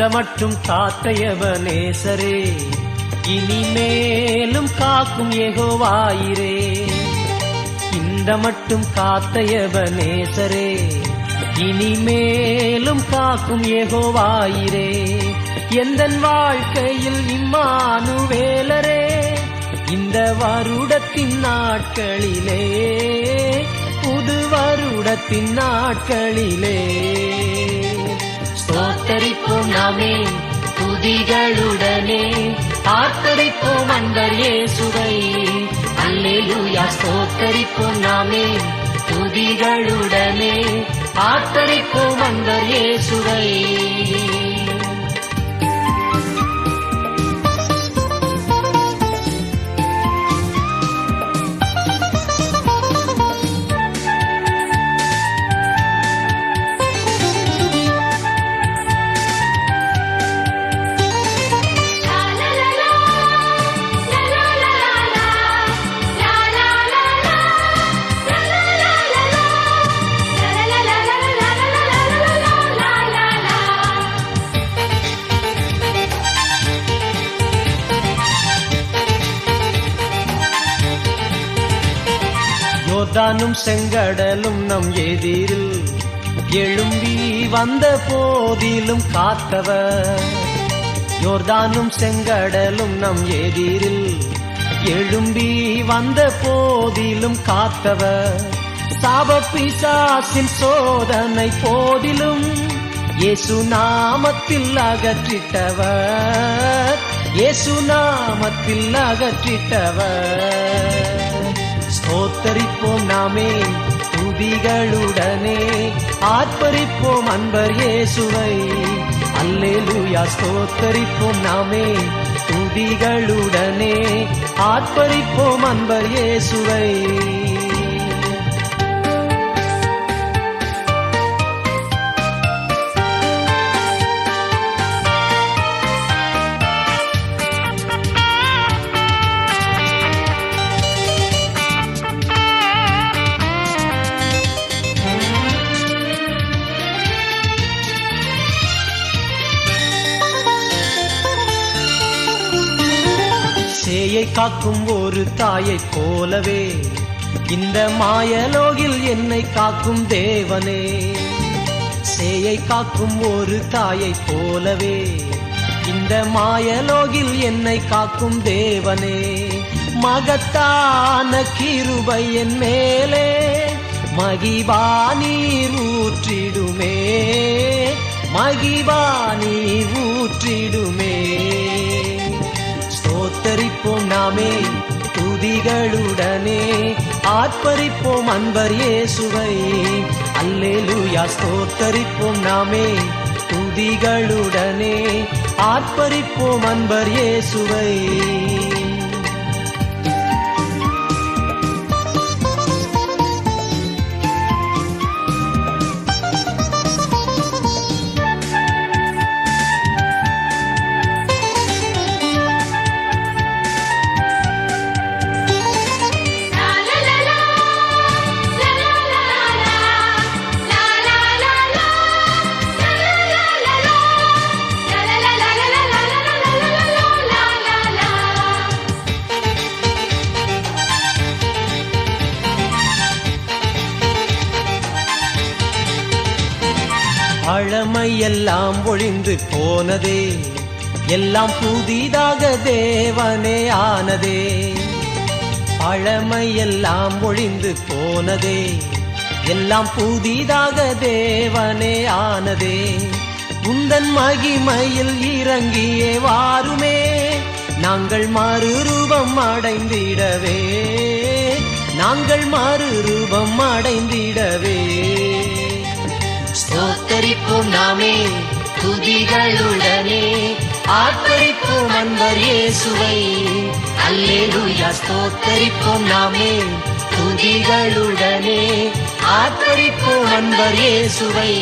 இந்த மட்டும் காத்த எபனேசரே, இனிமேலும் காக்கும் யெகோவாயிரே. இந்த மட்டும் காத்த எபனேசரே, இனிமேலும் காக்கும் யெகோவாயிரே. எந்தன் வாழ்க்கையில் இம்மானுவேலரே, இந்த வருடத்தின் நாட்களிலே, புது வருடத்தின் நாட்களிலே ஸ்தோத்தரிப்போம் நாமே துதிகளுடனே, ஆர்ப்பரிப்போம் அன்பர் இயேசுவை. அல்லேலூயா. ஸ்தோத்தரிப்போம் நாமே துதிகளுடனே, ஆர்ப்பரிப்போம் அன்பர் இயேசுவை. யோர்தானும் செங்கடலும் நம் எதிரில் எழும்பி வந்த போதிலும் காத்தவர். யோர்தானும் செங்கடலும் நம் எதிரில் எழும்பி வந்த போதிலும் காத்தவர். சாப பிசாசின் சோதனை போதிலும் இயேசு நாமத்தில் அகற்றிட்டவர். இயேசு நாமத்தில் அகற்றிட்டவர். ஸ்தோத்தரிப்போம் நாமே துதிகளுடனே, ஆர்ப்பரிப்போம் அன்பர் இயேசுவை. அல்லேலூயா. ஸ்தோத்தரிப்போம் நாமே துதிகளுடனே, ஆர்ப்பரிப்போம் அன்பர் இயேசுவை. சேயை காக்கும் ஒரு தாயைப் போலவே, இந்த மாயலோகில் என்னை காக்கும் தேவனே. சேயை காக்கும் ஒரு தாயைப் போலவே, இந்த மாயலோகில் என்னை காக்கும் தேவனே. மகத்தான கிருபை என் மேலே மகிபா நீர் ஊற்றிடுமே, மகிபா நீர் ஊற்றிடுமே. ஸ்தோத்தரிப்போம் நாமே துதிகளுடனே, ஆர்ப்பரிப்போம் அன்பர் இயேசுவை. அல்லேலூயா. ஸ்தோத்தரிப்போம் நாமே துதிகளுடனே, ஆர்ப்பரிப்போம் அன்பர் இயேசுவை. பழமை எல்லாம் ஒழிந்து போனதே, எல்லாம் புதிதாக தேவனே ஆனதே. பழமை எல்லாம் ஒழிந்து போனதே, எல்லாம் புதிதாக தேவனே ஆனதே. உந்தன் மகிமையில் இறங்கியே வாருமே, நாங்கள் மறுரூபம் அடைந்திடவே, நாங்கள் மறுரூபம் அடைந்திடவே. ஸ்தோத்தரிப்போம் நாமே துதிகளுடனே, ஆர்ப்பரிப்போம் அன்பர் இயேசுவை. அல்லேலூயா. ஸ்தோத்தரிப்போம் நாமே துதிகளுடனே, ஆர்ப்பரிப்போம் அன்பர் இயேசுவை.